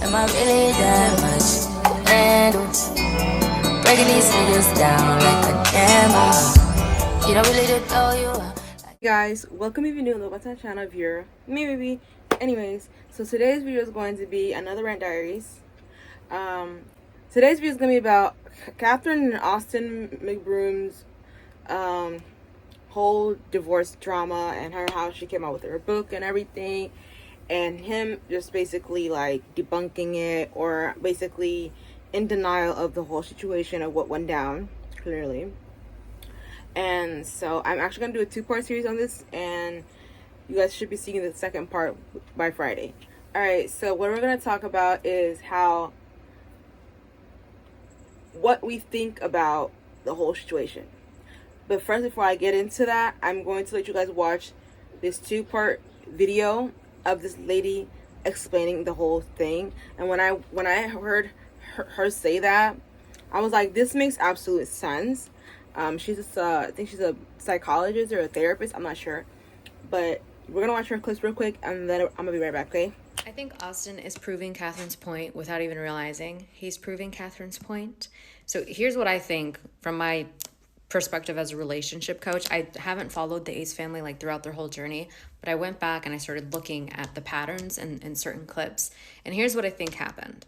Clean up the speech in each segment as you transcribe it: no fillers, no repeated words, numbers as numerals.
Am I really that much? And breaking these niggas down like a camel. You don't really to throw you up. Guys, welcome if you're new to my channel. If you're maybe, anyways, so today's video is going to be another RANT Diaries. Today's video is going to be about Catherine and Austin McBroom's whole divorce drama and how she came out with her book and everything, and him just basically like debunking it, or basically in denial of the whole situation of what went down clearly. And so I'm actually going to do a two-part series on this, and you guys should be seeing the second part by Friday. Alright, so what we're going to talk about is what we think about the whole situation. But first, before I get into that, I'm going to let you guys watch this two-part video of this lady explaining the whole thing. And when I heard her say that, I was like, this makes absolute sense. I think she's a psychologist or a therapist, I'm not sure. But we're gonna watch her clips real quick, and then I'm gonna be right back, okay? I think Austin is proving Catherine's point without even realizing he's proving Catherine's point. So here's what I think from my perspective as a relationship coach. I haven't followed the Ace family like throughout their whole journey, but I went back and I started looking at the patterns in certain clips. And here's what I think happened.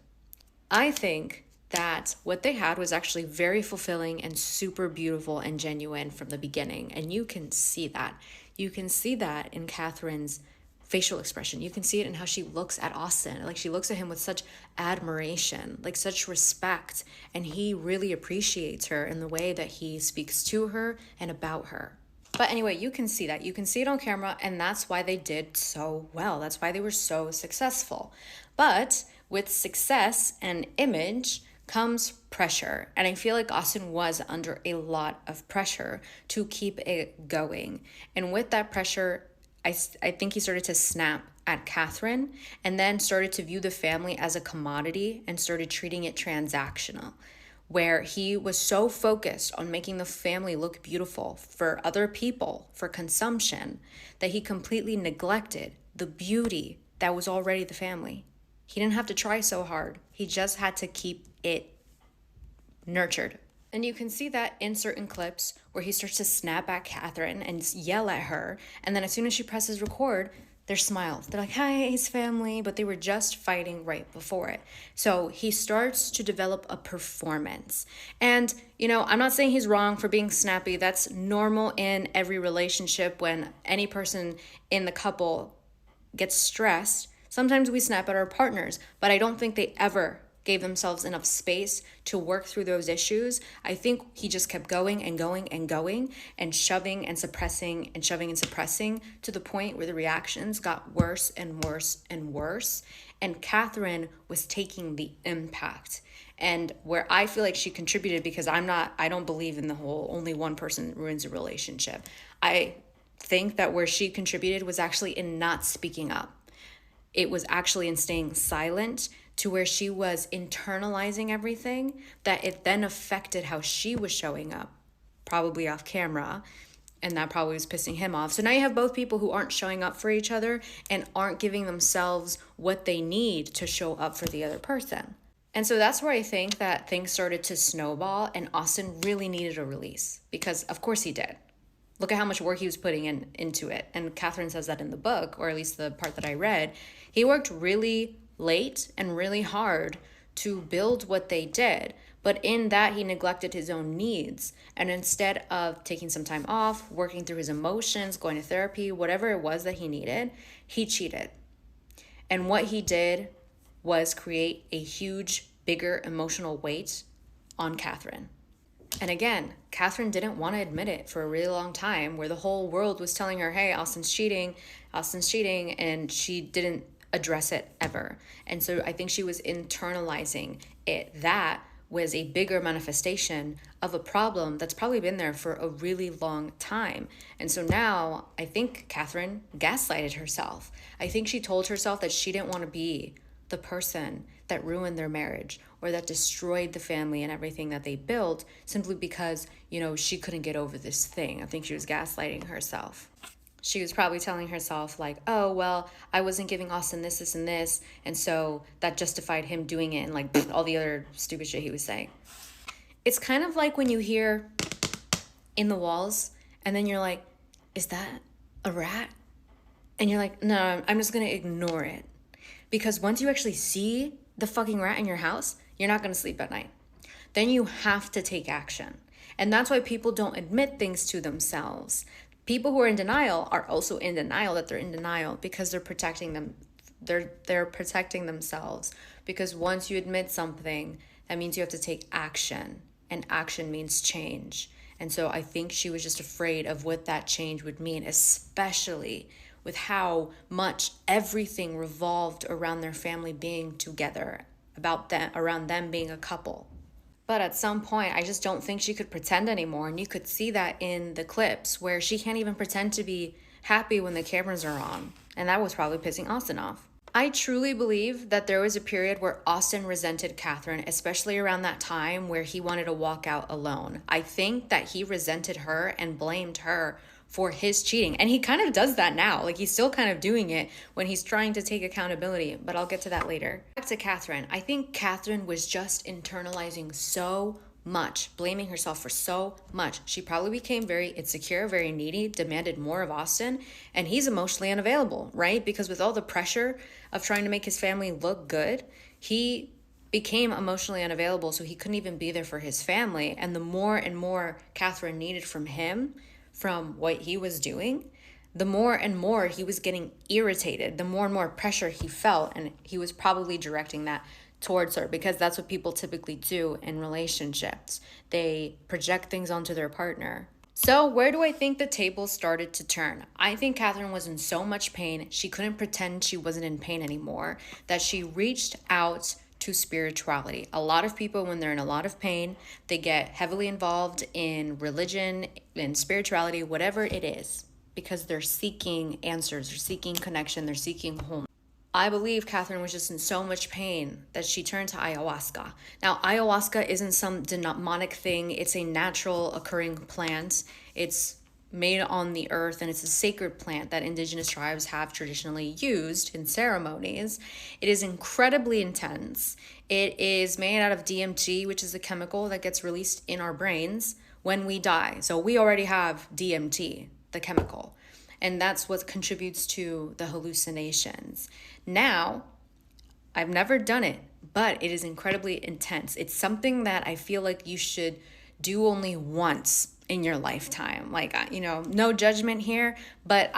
I think that what they had was actually very fulfilling and super beautiful and genuine from the beginning. And you can see that. You can see that in Catherine's facial expression. You can see it in how she looks at Austin. Like, she looks at him with such admiration, like such respect. And he really appreciates her in the way that he speaks to her and about her. But anyway, you can see that. You can see it on camera, and that's why they did so well. That's why they were so successful. But with success and image comes pressure. And I feel like Austin was under a lot of pressure to keep it going. And with that pressure, I think he started to snap at Catherine, and then started to view the family as a commodity and started treating it transactional, where he was so focused on making the family look beautiful for other people, for consumption, that he completely neglected the beauty that was already the family. He didn't have to try so hard. He just had to keep it nurtured. And you can see that in certain clips where he starts to snap at Catherine and yell at her. And then as soon as she presses record, there's smiles. They're like, hi, Ace family. But they were just fighting right before it. So he starts to develop a performance. And, I'm not saying he's wrong for being snappy. That's normal in every relationship. When any person in the couple gets stressed, sometimes we snap at our partners. But I don't think they ever gave themselves enough space to work through those issues. I think he just kept going and going and going and shoving and suppressing and shoving and suppressing to the point where the reactions got worse and worse and worse. And Catherine was taking the impact. And where I feel like she contributed, because I don't believe in the whole only one person ruins a relationship. I think that where she contributed was actually in not speaking up. It was actually in staying silent, to where she was internalizing everything, that it then affected how she was showing up, probably off camera, and that probably was pissing him off. So now you have both people who aren't showing up for each other and aren't giving themselves what they need to show up for the other person. And so that's where I think that things started to snowball, and Austin really needed a release, because of course he did. Look at how much work he was putting into it. And Catherine says that in the book, or at least the part that I read. He worked really late and really hard to build what they did. But in that, he neglected his own needs. And instead of taking some time off, working through his emotions, going to therapy, whatever it was that he needed, he cheated. And what he did was create a huge, bigger emotional weight on Catherine. And again, Catherine didn't want to admit it for a really long time, where the whole world was telling her, hey, Austin's cheating, and she didn't address it ever. And so I think she was internalizing it. That was a bigger manifestation of a problem that's probably been there for a really long time. And so now I think Catherine gaslighted herself. I think she told herself that she didn't want to be the person that ruined their marriage or that destroyed the family and everything that they built, simply because, she couldn't get over this thing. I think she was gaslighting herself. She was probably telling herself, like, oh, well, I wasn't giving Austin this, this, and this. And so that justified him doing it and like all the other stupid shit he was saying. It's kind of like when you hear in the walls and then you're like, is that a rat? And you're like, no, I'm just going to ignore it. Because once you actually see the fucking rat in your house, you're not going to sleep at night. Then you have to take action. And that's why people don't admit things to themselves. People who are in denial are also in denial that they're in denial because they're protecting them. They're protecting themselves. Because once you admit something, that means you have to take action. And action means change. And so I think she was just afraid of what that change would mean, especially with how much everything revolved around their family being together, about them, around them being a couple. But at some point, I just don't think she could pretend anymore. And you could see that in the clips where she can't even pretend to be happy when the cameras are on. And that was probably pissing Austin off. I truly believe that there was a period where Austin resented Catherine, especially around that time where he wanted to walk out alone. I think that he resented her and blamed her for his cheating. And he kind of does that now. Like, he's still kind of doing it when he's trying to take accountability, but I'll get to that later. Back to Catherine. I think Catherine was just internalizing so much, blaming herself for so much. She probably became very insecure, very needy, demanded more of Austin, and he's emotionally unavailable, right? Because with all the pressure of trying to make his family look good, he became emotionally unavailable, so he couldn't even be there for his family. And the more and more Catherine needed from him, from what he was doing, the more and more he was getting irritated, the more and more pressure he felt, and he was probably directing that towards her because that's what people typically do in relationships. They project things onto their partner. So where do I think the tables started to turn? I think Catherine was in so much pain, she couldn't pretend she wasn't in pain anymore, that she reached out to spirituality. A lot of people, when they're in a lot of pain, they get heavily involved in religion, in spirituality, whatever it is, because they're seeking answers, they're seeking connection, they're seeking home. I believe Catherine was just in so much pain that she turned to ayahuasca. Now, ayahuasca isn't some demonic thing. It's a natural occurring plant. It's made on the earth, and it's a sacred plant that indigenous tribes have traditionally used in ceremonies. It is incredibly intense. It is made out of DMT, which is a chemical that gets released in our brains when we die. So we already have DMT, the chemical, and that's what contributes to the hallucinations. Now, I've never done it, but it is incredibly intense. It's something that I feel like you should do only once in your lifetime. Like, no judgment here, but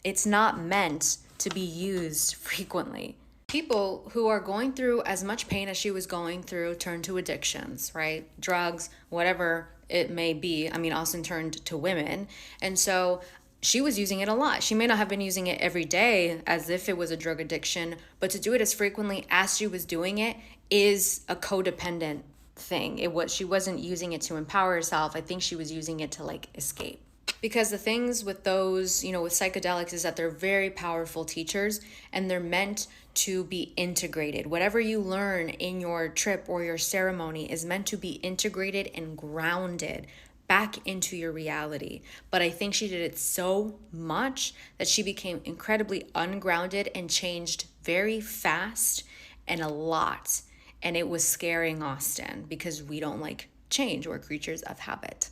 it's not meant to be used frequently. People who are going through as much pain as she was going through turn to addictions, right? Drugs, whatever it may be. I mean, Austin turned to women. And so she was using it a lot. She may not have been using it every day as if it was a drug addiction, but to do it as frequently as she was doing it is a codependent thing. She wasn't using it to empower herself. I think she was using it to like escape. Because the things with those, with psychedelics is that they're very powerful teachers and they're meant to be integrated. Whatever you learn in your trip or your ceremony is meant to be integrated and grounded back into your reality. But I think she did it so much that she became incredibly ungrounded and changed very fast and a lot. And it was scaring Austin because we don't like change. We're creatures of habit.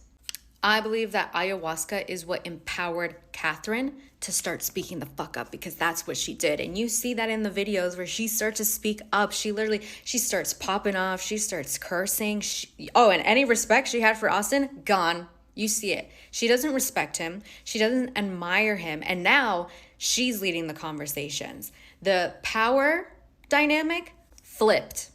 I believe that ayahuasca is what empowered Catherine to start speaking the fuck up, because that's what she did. And you see that in the videos where she starts to speak up. She starts popping off. She starts cursing. And any respect she had for Austin, gone. You see it. She doesn't respect him. She doesn't admire him. And now she's leading the conversations. The power dynamic flipped.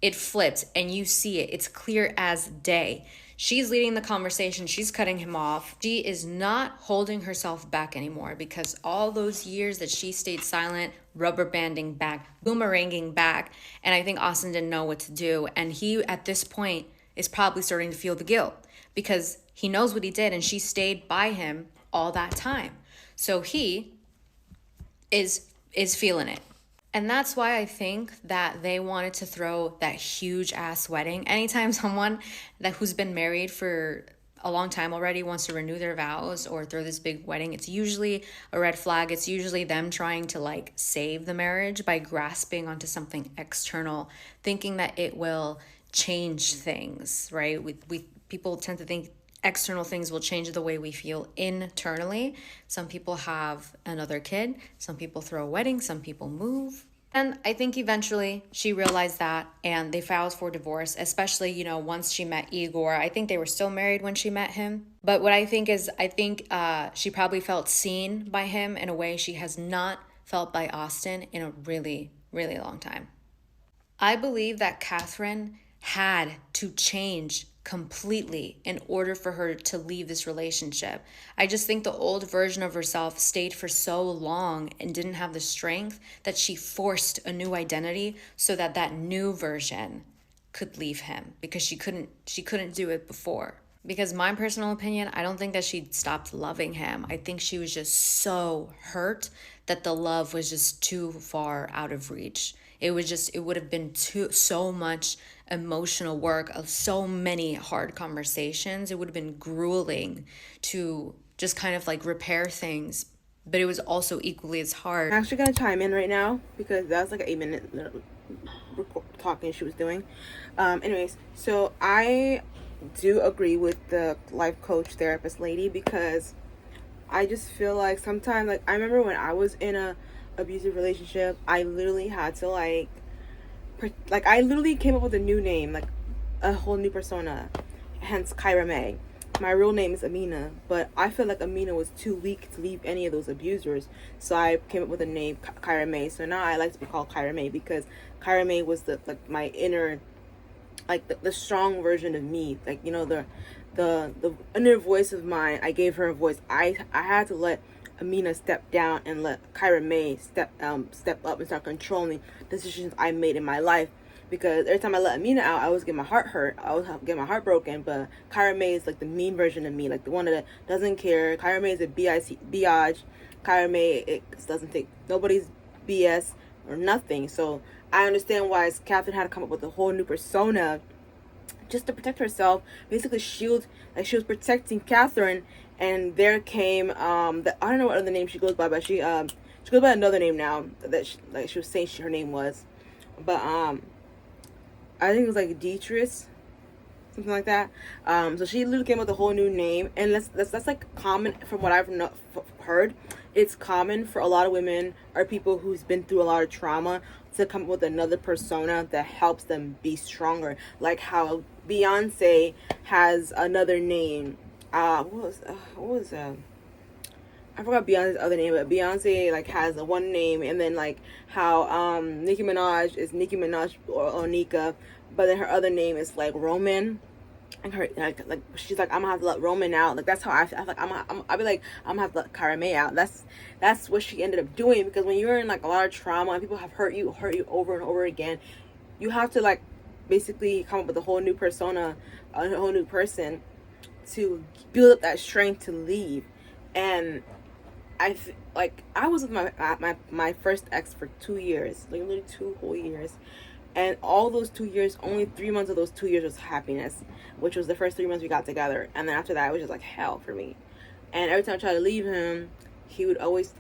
It flipped, and you see it. It's clear as day. She's leading the conversation. She's cutting him off. She is not holding herself back anymore because all those years that she stayed silent, rubber banding back, boomeranging back, and I think Austin didn't know what to do. And he, at this point, is probably starting to feel the guilt because he knows what he did and she stayed by him all that time. So he is feeling it. And that's why I think that they wanted to throw that huge ass wedding. Anytime someone who's been married for a long time already wants to renew their vows or throw this big wedding, it's usually a red flag. It's usually them trying to like save the marriage by grasping onto something external, thinking that it will change things, right? We people tend to think external things will change the way we feel internally. Some people have another kid, some people throw a wedding, some people move. And I think eventually she realized that and they filed for divorce, especially, you know, once she met Igor. I think they were still married when she met him. But what I think is, she probably felt seen by him in a way she has not felt by Austin in a really, really long time. I believe that Catherine had to change completely in order for her to leave this relationship. I just think the old version of herself stayed for so long and didn't have the strength that she forced a new identity so that that new version could leave him, because she couldn't do it before. Because my personal opinion, I don't think that she stopped loving him. I think she was just so hurt that the love was just too far out of reach. It would have been so much emotional work of so many hard conversations. It would have been grueling to just kind of like repair things, but it was also equally as hard. I'm actually gonna chime in right now because that's like an 8-minute talking she was doing. Anyways, so I do agree with the life coach therapist lady, because I just feel like sometimes, like, I remember when I was in a abusive relationship, I literally had to I literally came up with a new name, like a whole new persona, hence Kyramaiii. My real name is Amina, but I feel like Amina was too weak to leave any of those abusers, so I came up with the name Kyramaiii. So now I like to be called Kyramaiii, because Kyramaiii was my inner, the strong version of me, like, you know, the inner voice of mine. I gave her a voice. I had to let Amina step down and let Kyramaiii step up and start controlling the decisions I made in my life. Because every time I let Amina out, I was getting my heart hurt. I was getting my heart broken. But Kyramaiii is like the mean version of me, like the one that doesn't care. Kyramaiii is a biatch. Kyramaiii doesn't take nobody's BS or nothing. So I understand why Catherine had to come up with a whole new persona just to protect herself, basically shield, like she was protecting Catherine. And there came I don't know what other name she goes by, but she goes by another name now that she was saying her name was, but I think it was like Deetris, something like that. So she literally came up with a whole new name, and that's like common from what I've heard. It's common for a lot of women or people who's been through a lot of trauma to come up with another persona that helps them be stronger. Like how Beyonce has another name. What was I forgot Beyonce's other name, but Beyonce like has a one name, and then like how Nicki Minaj is Nicki Minaj or Nika, but then her other name is like Roman, and her like she's like, I'm gonna have to let Roman out. Like that's how I feel. Like I'll be like, I'm gonna have to let Kyramaiii out. That's what she ended up doing, because when you're in like a lot of trauma and people have hurt you over and over again, you have to like basically come up with a whole new persona, a whole new person to build up that strength to leave. And I was with my first ex for 2 years, like literally 2 whole years, and all those 2 years, only 3 months of those 2 years was happiness, which was the first 3 months we got together, and then after that it was just like hell for me. And every time I tried to leave him, he would always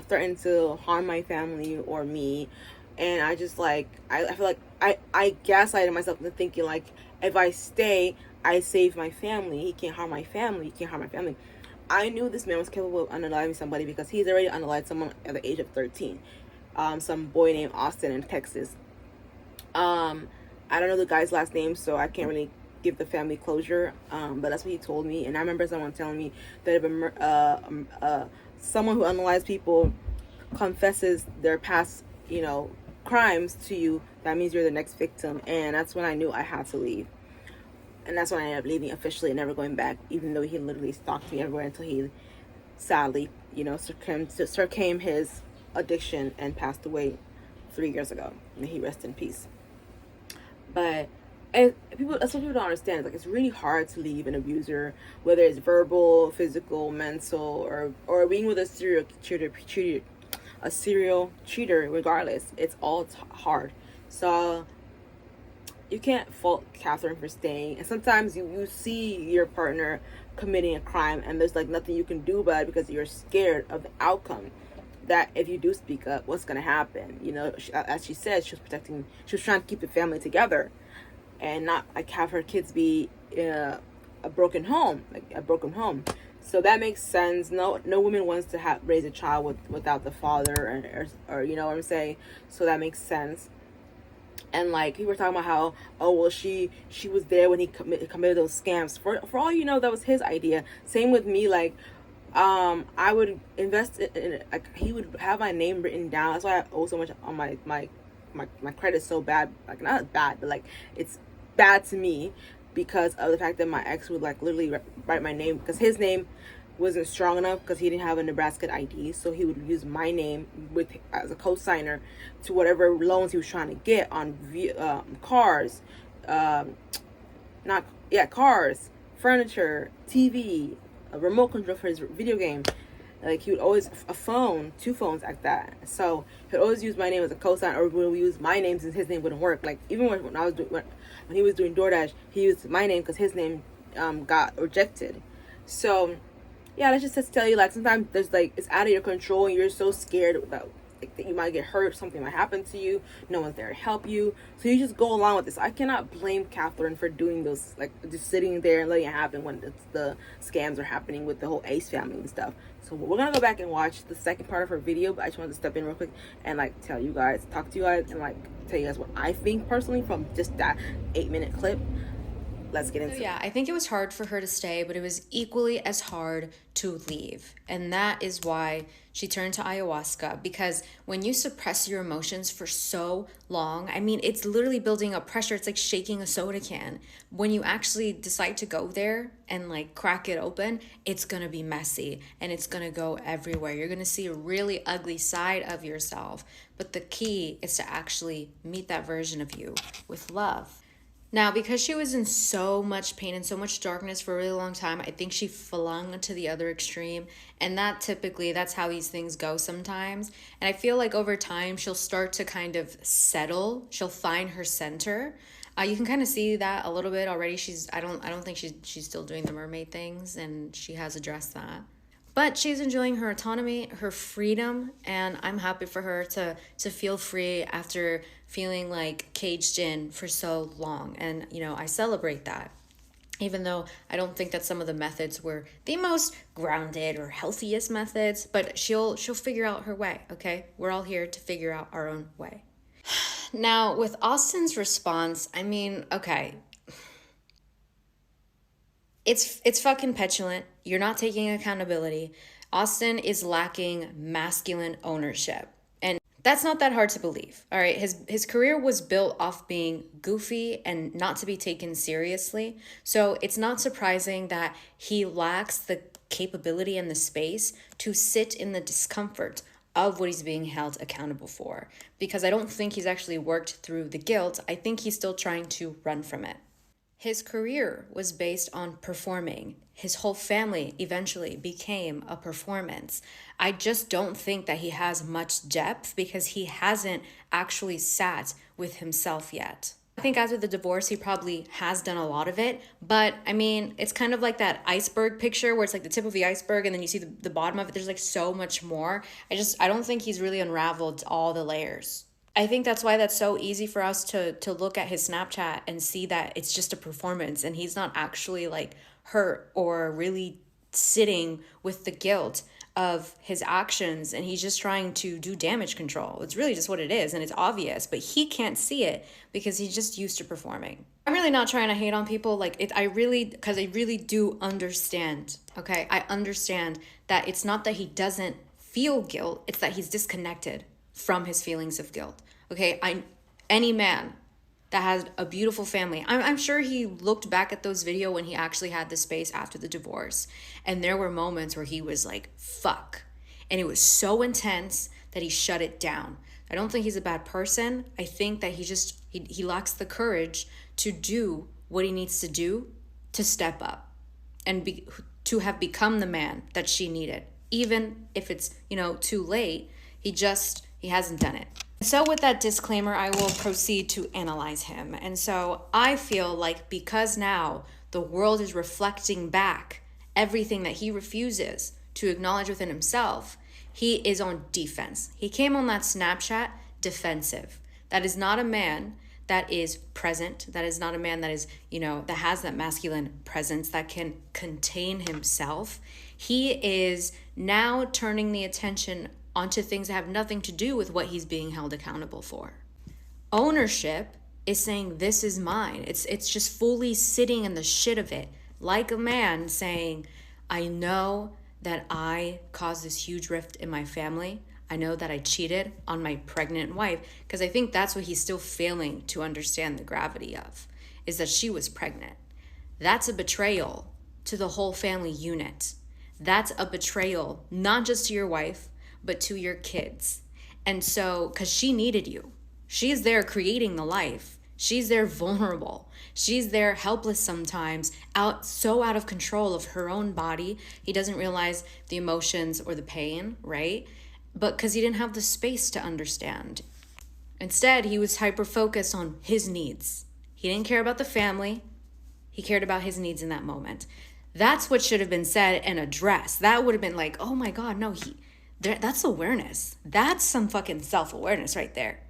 threaten to harm my family or me, and I just like I feel like I gaslighted myself into thinking like, if I stay, I save my family. He can't harm my family. He can't harm my family. I knew this man was capable of unaliving somebody, because he's already unalived someone at the age of 13. Some boy named Austin in Texas. I don't know the guy's last name, so I can't really give the family closure. But that's what he told me. And I remember someone telling me that if someone who unalives people confesses their past, crimes to you, that means you're the next victim. And that's when I knew I had to leave. And that's when I ended up leaving officially and never going back, even though he literally stalked me everywhere until he sadly, succumbed his addiction and passed away 3 years ago. May he rest in peace. But that's what people don't understand. Like, it's really hard to leave an abuser, whether it's verbal, physical, mental, or being with a serial cheater, regardless. It's all hard. So you can't fault Catherine for staying. And sometimes you see your partner committing a crime and there's like nothing you can do about it because you're scared of the outcome. That if you do speak up, what's going to happen? You know, as she said, she was trying to keep the family together and not like have her kids be a broken home, So that makes sense. No woman wants to raise a child without the father, or you know what I'm saying. So that makes sense. And like we were talking about how, oh well, she was there when he committed those scams. For all you know, that was his idea. Same with me. Like, I would invest in like he would have my name written down. That's why I owe so much on my credit's so bad. Like not bad, but like it's bad to me because of the fact that my ex would like literally write my name because his name wasn't strong enough because he didn't have a Nebraska ID, so he would use my name as a co-signer to whatever loans he was trying to get on cars, cars, furniture, TV, a remote control for his video game. Like he would always two phones like that. So he'd always use my name as a co-signer, or when we use my name since his name wouldn't work. Like even when he was doing DoorDash, he used my name because his name got rejected. So yeah, let's just tell you, like, sometimes there's like it's out of your control and you're so scared that you might get hurt, something might happen to you, no one's there to help you, so you just go along with this. I cannot blame Catherine for doing those, like just sitting there and letting it happen when the scams are happening with the whole Ace family and stuff. So we're gonna go back and watch the second part of her video, but I just wanted to step in real quick and like talk to you guys and like tell you guys what I think personally from just that 8-minute clip. Let's get into it. Yeah, I think it was hard for her to stay, but it was equally as hard to leave. And that is why she turned to ayahuasca, because when you suppress your emotions for so long, I mean, it's literally building up pressure. It's like shaking a soda can. When you actually decide to go there and like crack it open, it's going to be messy and it's going to go everywhere. You're going to see a really ugly side of yourself. But the key is to actually meet that version of you with love. Now, because she was in so much pain and so much darkness for a really long time, I think she flung to the other extreme. And that's how these things go sometimes. And I feel like over time, she'll start to kind of settle. She'll find her center. You can kind of see that a little bit already. I don't think she's still doing the mermaid things, and she has addressed that. But she's enjoying her autonomy, her freedom, and I'm happy for her to feel free after feeling like caged in for so long. And, you know, I celebrate that. Even though I don't think that some of the methods were the most grounded or healthiest methods, but she'll figure out her way, okay? We're all here to figure out our own way. Now, with Austin's response, I mean, okay, it's fucking petulant. You're not taking accountability. Austin is lacking masculine ownership. And that's not that hard to believe. All right. His career was built off being goofy and not to be taken seriously. So it's not surprising that he lacks the capability and the space to sit in the discomfort of what he's being held accountable for. Because I don't think he's actually worked through the guilt. I think he's still trying to run from it. His career was based on performing. His whole family eventually became a performance. I just don't think that he has much depth because he hasn't actually sat with himself yet. I think after the divorce, he probably has done a lot of it. But I mean, it's kind of like that iceberg picture where it's like the tip of the iceberg and then you see the bottom of it. There's like so much more. I don't think he's really unraveled all the layers. I think that's why that's so easy for us to look at his Snapchat and see that it's just a performance and he's not actually like hurt or really sitting with the guilt of his actions, and he's just trying to do damage control. It's really just what it is, and it's obvious, but he can't see it because he's just used to performing. I'm really not trying to hate on people because I really do understand, okay? I understand that it's not that he doesn't feel guilt, it's that he's disconnected from his feelings of guilt. Okay, any man that has a beautiful family, I'm sure he looked back at those videos when he actually had the space after the divorce, and there were moments where he was like, fuck. And it was so intense that he shut it down. I don't think he's a bad person. I think that he lacks the courage to do what he needs to do to step up and to have become the man that she needed. Even if it's, too late, he hasn't done it. So with that disclaimer, I will proceed to analyze him. And so I feel like because now the world is reflecting back everything that he refuses to acknowledge within himself, he is on defense. He came on that Snapchat defensive. That is not a man that is present. That is not a man that is, that has that masculine presence that can contain himself. He is now turning the attention onto things that have nothing to do with what he's being held accountable for. Ownership is saying, this is mine. It's just fully sitting in the shit of it. Like a man saying, I know that I caused this huge rift in my family. I know that I cheated on my pregnant wife, because I think that's what he's still failing to understand the gravity of, is that she was pregnant. That's a betrayal to the whole family unit. That's a betrayal, not just to your wife, but to your kids. And so, because she needed you. She's there creating the life. She's there vulnerable. She's there helpless sometimes, so out of control of her own body. He doesn't realize the emotions or the pain, right? But because he didn't have the space to understand. Instead, he was hyper-focused on his needs. He didn't care about the family. He cared about his needs in that moment. That's what should have been said and addressed. That would have been like, oh my God, no, that's awareness. That's some fucking self-awareness right there,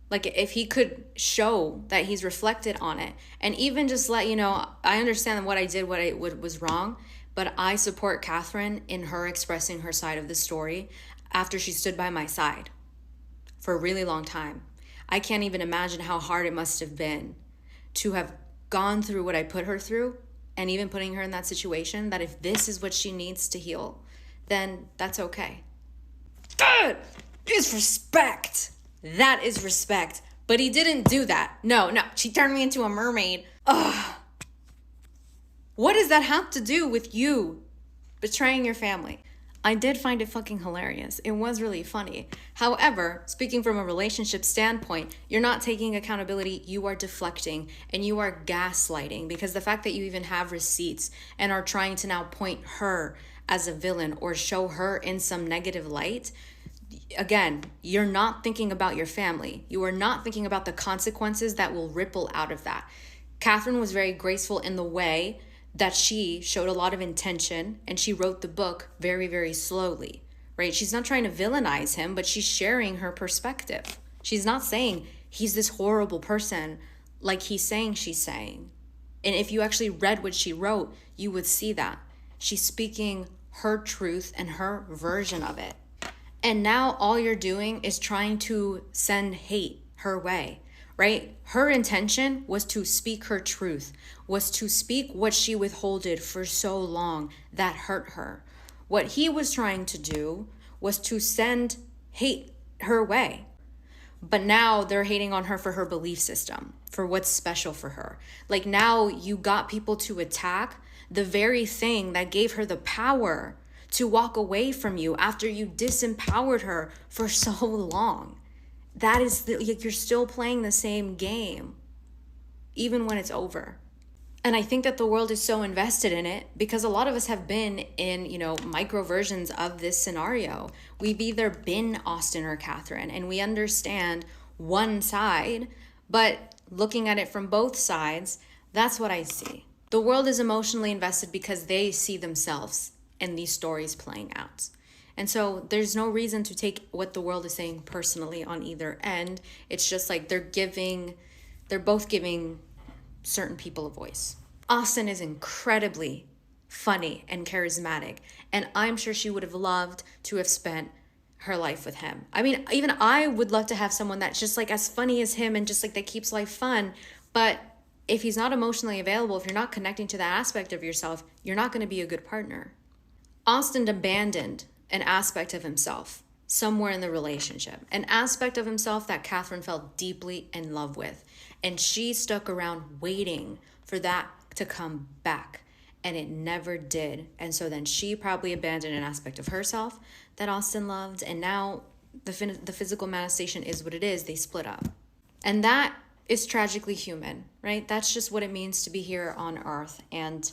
Like if he could show that he's reflected on it, and even just let I understand that what I did, what was wrong, but I support Catherine in her expressing her side of the story after she stood by my side for a really long time. I can't even imagine how hard it must have been to have gone through what I put her through, and even putting her in that situation, that if this is what she needs to heal, then that's okay. That is respect. That is respect. But he didn't do that. No, she turned me into a mermaid. Ugh. What does that have to do with you betraying your family? I did find it fucking hilarious. It was really funny. However, speaking from a relationship standpoint, you're not taking accountability, you are deflecting, and you are gaslighting, because the fact that you even have receipts and are trying to now point her as a villain or show her in some negative light, again, you're not thinking about your family. You are not thinking about the consequences that will ripple out of that. Catherine was very graceful in the way that she showed a lot of intention, and she wrote the book very, very slowly, right? She's not trying to villainize him, but she's sharing her perspective. She's not saying he's this horrible person like he's saying she's saying. And if you actually read what she wrote, you would see that. She's speaking her truth and her version of it. And now all you're doing is trying to send hate her way, right? Her intention was to speak her truth, was to speak what she withholded for so long that hurt her. What he was trying to do was to send hate her way. But now they're hating on her for her belief system, for what's special for her. Like now you got people to attack the very thing that gave her the power to walk away from you after you disempowered her for so long. That is, you're still playing the same game, even when it's over. And I think that the world is so invested in it because a lot of us have been in, micro versions of this scenario. We've either been Austin or Catherine, and we understand one side, but looking at it from both sides, that's what I see. The world is emotionally invested because they see themselves in these stories playing out. And so there's no reason to take what the world is saying personally on either end. It's just like they're both giving certain people a voice. Austin is incredibly funny and charismatic, and I'm sure she would have loved to have spent her life with him. I mean, even I would love to have someone that's just like as funny as him and just like that keeps life fun. But if he's not emotionally available, if you're not connecting to that aspect of yourself, you're not going to be a good partner. Austin abandoned an aspect of himself somewhere in the relationship, an aspect of himself that Catherine fell deeply in love with. And she stuck around waiting for that to come back, and it never did. And so then she probably abandoned an aspect of herself that Austin loved, and now the physical manifestation is what it is. They split up. And that is tragically human, right? That's just what it means to be here on Earth and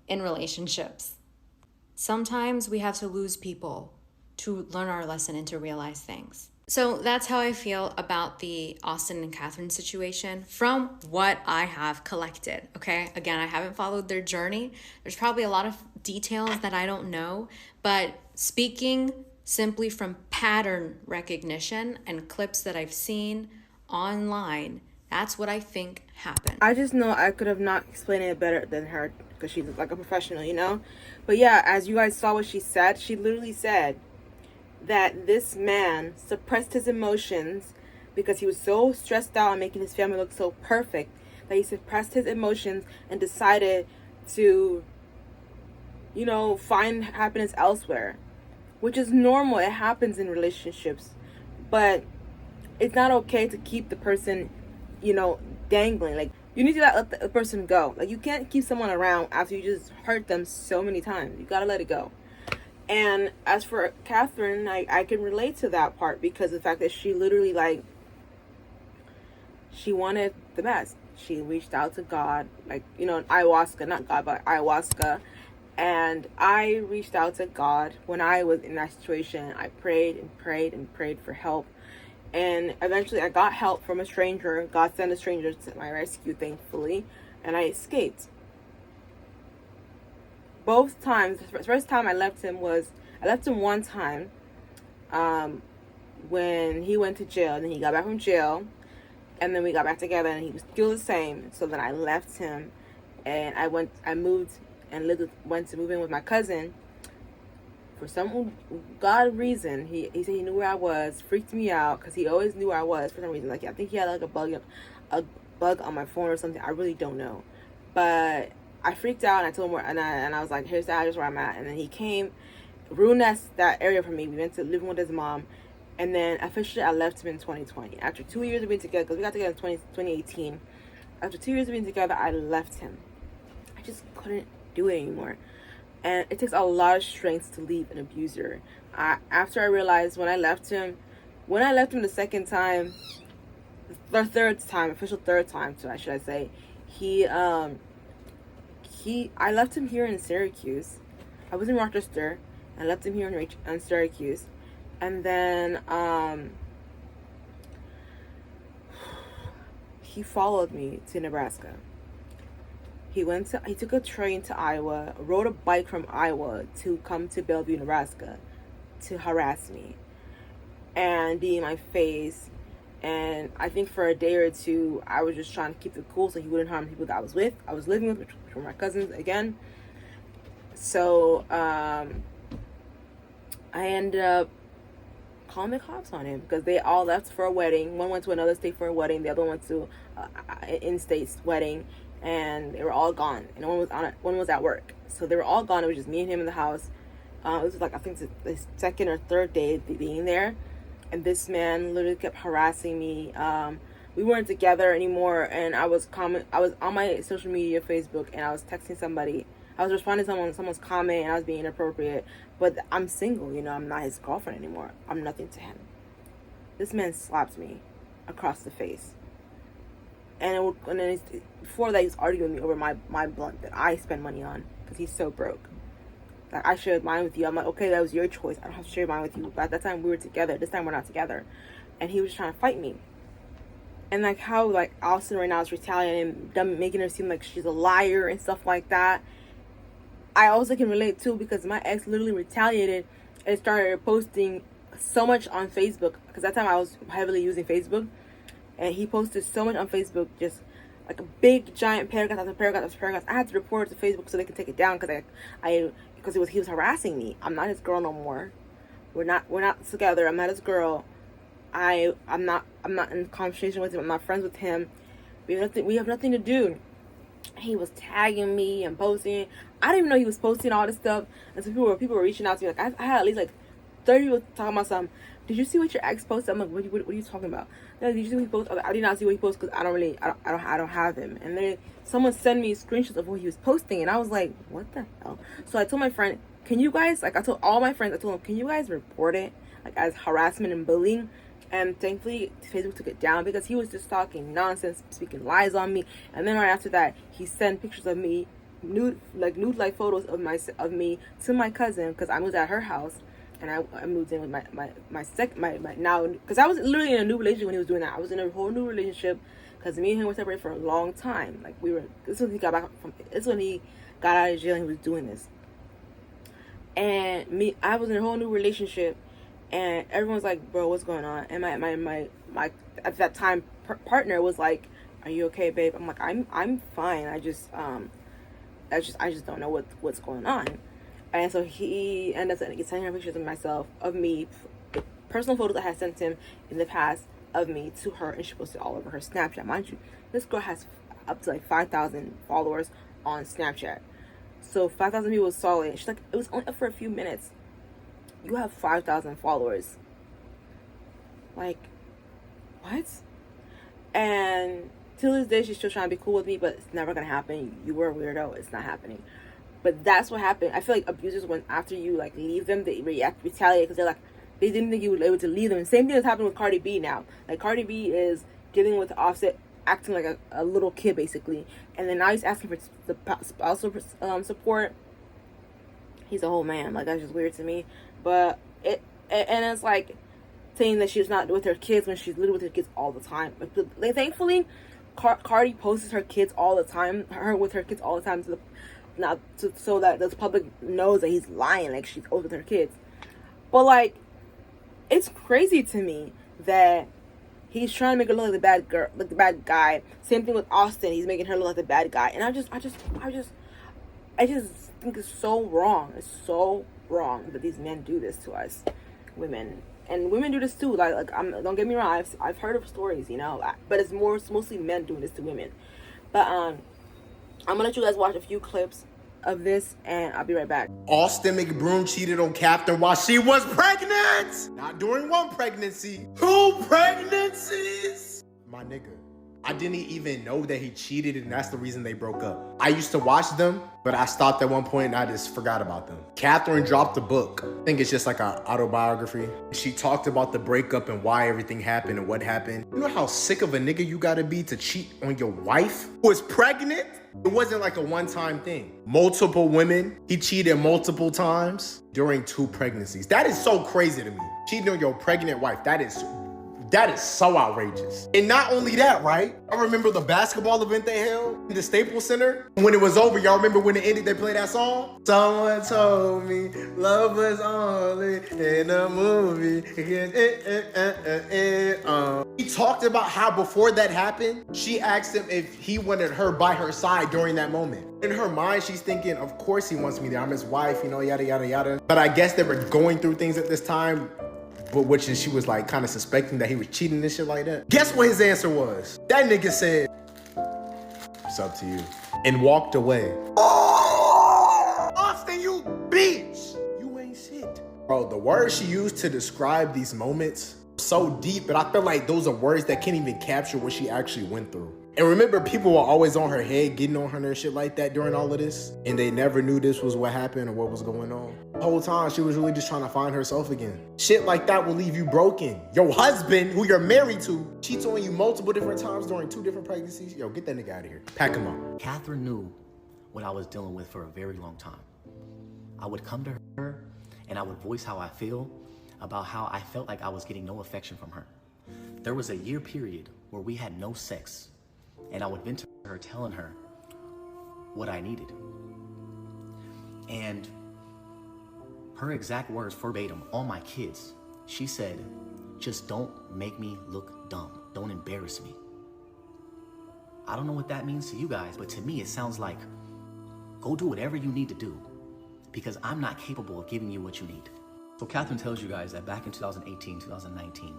in relationships. Sometimes we have to lose people to learn our lesson and to realize things. So that's how I feel about the Austin and Catherine situation from what I have collected. Okay. Again, I haven't followed their journey. There's probably a lot of details that I don't know, but speaking simply from pattern recognition and clips that I've seen online, that's what I think happened. I just know I could have not explained it better than her because she's like a professional, you know? But yeah, as you guys saw what she said, she literally said that this man suppressed his emotions because he was so stressed out and making his family look so perfect that he suppressed his emotions and decided to, you know, find happiness elsewhere, which is normal. It happens in relationships, but it's not okay to keep the person, you know, dangling. Like, you need to let the person go. Like, you can't keep someone around after you just hurt them so many times. You gotta let it go. And as for Catherine, I can relate to that part because of the fact that she literally, like, she wanted the best. She reached out to God, like, you know, ayahuasca, not God, but ayahuasca. And I reached out to God when I was in that situation. I prayed and prayed and prayed for help. And eventually I got help from a stranger. God sent a stranger to my rescue, thankfully. And I escaped. Both times, the first time I left him one time when he went to jail. And then he got back from jail. And then we got back together and he was still the same. So then I left him and I moved and went to move in with my cousin. For some God reason, he said he knew where I was, freaked me out because he always knew where I was for some reason. Like, I think he had like a bug on my phone or something. I really don't know, but I freaked out and I told him where, and I was like, here's the address where I'm at. And then he came, ruined that area for me. We went to live with his mom, and then officially I left him in 2020 after 2 years of being together because we got together in 2018. After 2 years of being together, I left him. I just couldn't do it anymore. And it takes a lot of strength to leave an abuser. After I realized when I left him the second time, the third time, official third time, so should I say, I left him here in Syracuse. I was in Rochester. I left him here in Syracuse, and then he followed me to Nebraska. He took a train to Iowa, rode a bike from Iowa to come to Bellevue, Nebraska to harass me and be in my face. And I think for a day or two, I was just trying to keep it cool so he wouldn't harm people that I was with. I was living with, which were my cousins again. So I ended up calling the cops on him because they all left for a wedding. One went to another state for a wedding. The other one went to an in-state wedding. And they were all gone, and one was at work, so they were all gone. It was just me and him in the house. It was like, I think the second or third day being there, and this man literally kept harassing me. We weren't together anymore, and I was on my social media, Facebook, and I was texting somebody. I was responding to someone's comment, and I was being inappropriate. But I'm single, you know. I'm not his girlfriend anymore. I'm nothing to him. This man slapped me across the face. And then before that, he was arguing with me over my blunt that I spend money on because he's so broke. Like, I shared mine with you. I'm like, okay, that was your choice. I don't have to share mine with you. But at that time, we were together. This time, we're not together. And he was trying to fight me. And like how like Allison right now is retaliating and making her seem like she's a liar and stuff like that. I also can relate too because my ex literally retaliated and started posting so much on Facebook because that time I was heavily using Facebook. And he posted so much on Facebook, just like a big giant paragraph after paragraph after paragraph. I had to report it to Facebook so they could take it down because he was harassing me. I'm not his girl no more. We're not together. I'm not his girl. I'm not in conversation with him. I'm not friends with him. We have nothing to do. He was tagging me and posting. I didn't even know he was posting all this stuff. And so people were reaching out to me. Like I had at least like 30 people talking about something. Did you see what your ex posted? I'm like, what are you talking about? Did you see what he posted? I did not see what he posted because I don't have him. And then someone sent me screenshots of what he was posting, and I was like, what the hell? So I told my friend, can you guys, like, I told all my friends, I told them, can you guys report it, like, as harassment and bullying? And thankfully, Facebook took it down because he was just talking nonsense, speaking lies on me. And then right after that, he sent pictures of me, nude like photos of me to my cousin because I was at her house. and I moved in with my now, because I was literally in a new relationship when he was doing that. I was in a whole new relationship because me and him were separated for a long time. Like this when he got back from, this when he got out of jail and he was doing this. And I was in a whole new relationship, and everyone's like, bro, what's going on? And my at that time partner was like, are you okay, babe? I'm like, I'm fine. I just don't know what's going on. And so he ended up sending her pictures of me, personal photos I had sent him in the past of me to her, and she posted all over her Snapchat. Mind you, this girl has up to like 5,000 followers on Snapchat. So 5,000 people saw it. She's like, it was only up for a few minutes. You have 5,000 followers. Like, what? And till this day, she's still trying to be cool with me, but it's never gonna happen. You were a weirdo. It's not happening. But that's what happened. I feel like abusers, when after you like leave them, they retaliate because they're like, they didn't think you would be able to leave them. And same thing is happening with Cardi B now. Like Cardi B is dealing with Offset, acting like a little kid basically, and then now he's asking for the spousal support. He's a whole man. Like, that's just weird to me. But it's like saying that she's not with her kids when she's literally with her kids all the time. Like thankfully, Cardi posts her kids all the time. Her with her kids all the time so that the public knows that he's lying. Like she's always with her kids. But like, it's crazy to me that he's trying to make her look like the bad girl, like the bad guy. Same thing with Austin. He's making her look like the bad guy. And I just think it's so wrong. It's so wrong that these men do this to us, women. And women do this too. Like don't get me wrong. I've heard of stories, you know, but it's mostly men doing this to women. But I'm gonna let you guys watch a few clips of this, and I'll be right back. Austin McBroom cheated on Captain while she was pregnant. Not during one pregnancy, 2 pregnancies. My nigga, I didn't even know that he cheated, and that's the reason they broke up. I used to watch them, but I stopped at one point and I just forgot about them. Catherine dropped a book. I think it's just like an autobiography. She talked about the breakup and why everything happened and what happened. You know how sick of a nigga you gotta be to cheat on your wife who is pregnant? It wasn't like a one-time thing. Multiple women. He cheated multiple times during 2 pregnancies. That is so crazy to me. Cheating on your pregnant wife. That is so outrageous. And not only that, right? I remember the basketball event they held in the Staples Center. When it was over, y'all remember when it ended, they played that song? Someone told me love was only in a movie. He talked about how before that happened, she asked him if he wanted her by her side during that moment. In her mind, she's thinking, of course he wants me there. I'm his wife, you know, yada, yada, yada. But I guess they were going through things at this time, but which is she was like kind of suspecting that he was cheating and shit like that. Guess what his answer was? That nigga said, it's up to you. And walked away. Oh, Austin, you bitch. You ain't shit. Bro, the words she used to describe these moments, so deep, but I feel like those are words that can't even capture what she actually went through. And remember, people were always on her head, getting on her and shit like that during all of this. And they never knew this was what happened or what was going on. The whole time, she was really just trying to find herself again. Shit like that will leave you broken. Your husband, who you're married to, cheats on you multiple different times during 2 different pregnancies. Yo, get that nigga out of here. Pack him up. Catherine knew what I was dealing with for a very long time. I would come to her and I would voice how I feel about how I felt like I was getting no affection from her. There was a year period where we had no sex. And I would vent to her telling her what I needed. And her exact words verbatim on my kids, she said, just don't make me look dumb. Don't embarrass me. I don't know what that means to you guys, but to me it sounds like, go do whatever you need to do because I'm not capable of giving you what you need. So Catherine tells you guys that back in 2018, 2019,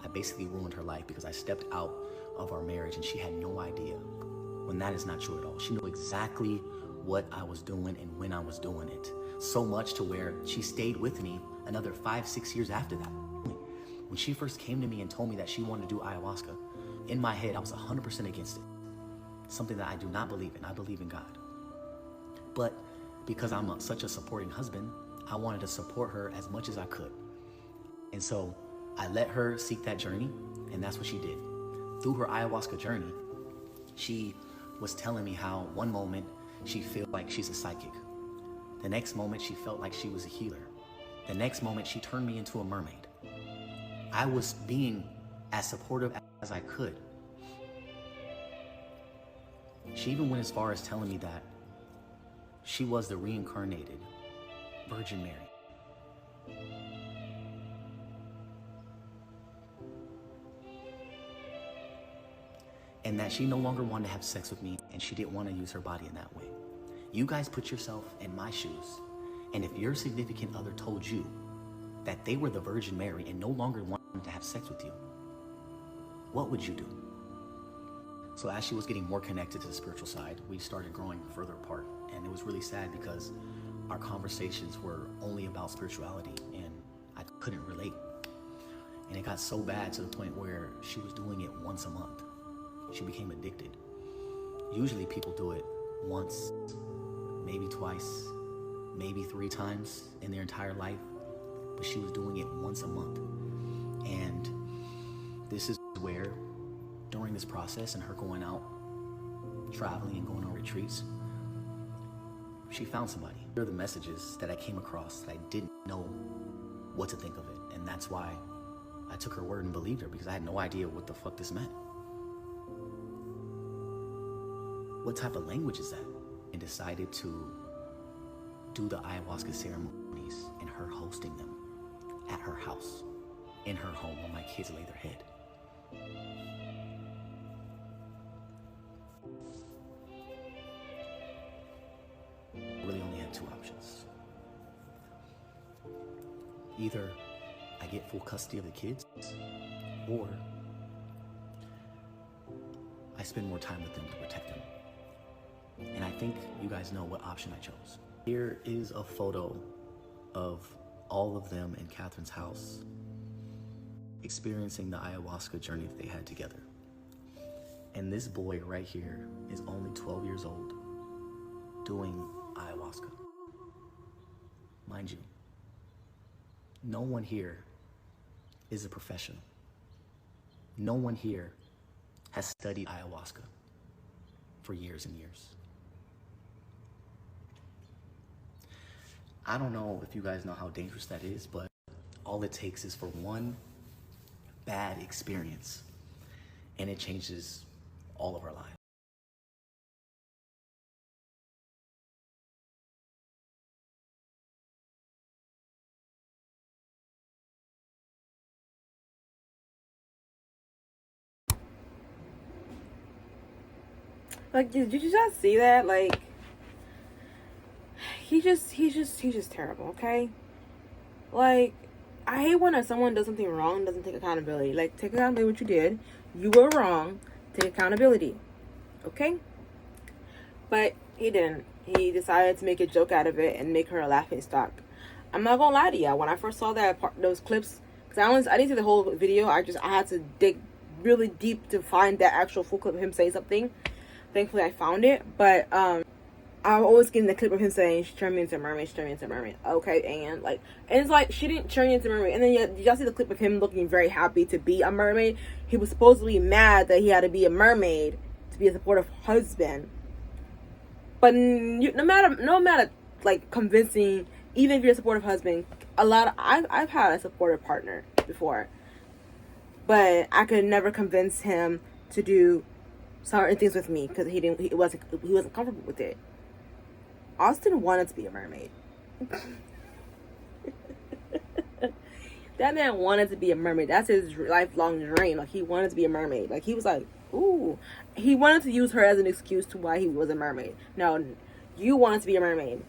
I basically ruined her life because I stepped out of our marriage and she had no idea, when that is not true at all. She knew exactly what I was doing and when I was doing it. So much to where she stayed with me another 5-6 years after that. When she first came to me and told me that she wanted to do ayahuasca, in my head, I was 100% against it. Something that I do not believe in. I believe in God. But because I'm such a supporting husband, I wanted to support her as much as I could. And so I let her seek that journey, and that's what she did. Through her ayahuasca journey, she was telling me how one moment she felt like she's a psychic. The next moment she felt like she was a healer. The next moment, she turned me into a mermaid. I was being as supportive as I could. She even went as far as telling me that she was the reincarnated Virgin Mary. And that she no longer wanted to have sex with me, and she didn't want to use her body in that way. You guys put yourself in my shoes, and if your significant other told you that they were the Virgin Mary and no longer wanted to have sex with you, what would you do? So as she was getting more connected to the spiritual side, we started growing further apart. And it was really sad because our conversations were only about spirituality and I couldn't relate. And it got so bad to the point where she was doing it once a month. She became addicted. Usually people do it once, maybe twice, maybe 3 times in their entire life, but she was doing it once a month. And this is where, during this process and her going out, traveling and going on retreats, she found somebody. Here are the messages that I came across that I didn't know what to think of it. And that's why I took her word and believed her, because I had no idea what the fuck this meant. What type of language is that? And decided to do the ayahuasca ceremonies and her hosting them at her house, in her home where my kids lay their head. I really only had 2 options. Either I get full custody of the kids, or I spend more time with them to protect them. And I think you guys know what option I chose. Here is a photo of all of them in Catherine's house experiencing the ayahuasca journey that they had together. And this boy right here is only 12 years old doing ayahuasca. Mind you, no one here is a professional. No one here has studied ayahuasca for years and years. I don't know if you guys know how dangerous that is, but all it takes is for one bad experience and it changes all of our lives. Like, did you just see that? Like, he's just terrible, okay? Like, I hate when someone does something wrong and doesn't take accountability. Like, take accountability what you did. You were wrong. Take accountability, okay? But he didn't. He decided to make a joke out of it and make her a laughing stock. I'm not gonna lie to you. When I first saw those clips, because I didn't see the whole video. I had to dig really deep to find that actual full clip of him saying something. Thankfully, I found it. But I'm always getting the clip of him saying, "She turned me into a mermaid. She turned me into a mermaid." Okay, and it's like she didn't turn you into a mermaid. And then y'all see the clip of him looking very happy to be a mermaid. He was supposedly mad that he had to be a mermaid to be a supportive husband. But no matter like convincing, even if you're a supportive husband, I've had a supportive partner before, but I could never convince him to do certain things with me because he wasn't comfortable with it. Austin wanted to be a mermaid. That man wanted to be a mermaid. That's his lifelong dream. Like, he wanted to be a mermaid. Like, he was like, ooh. He wanted to use her as an excuse to why he was a mermaid. No, you wanted to be a mermaid.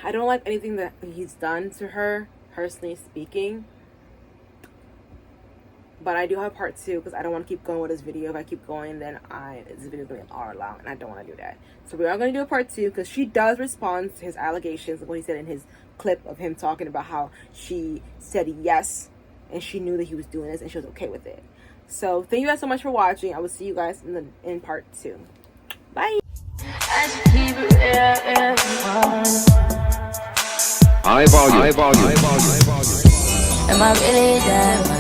I don't like anything that he's done to her, personally speaking. But I do have part 2 because I don't want to keep going with this video. If I keep going, then this video is going to be all long, and I don't want to do that. So we are going to do a part 2 because she does respond to his allegations of what he said in his clip of him talking about how she said yes, and she knew that he was doing this, and she was okay with it. So thank you guys so much for watching. I will see you guys in part 2. Bye. Am I really that much?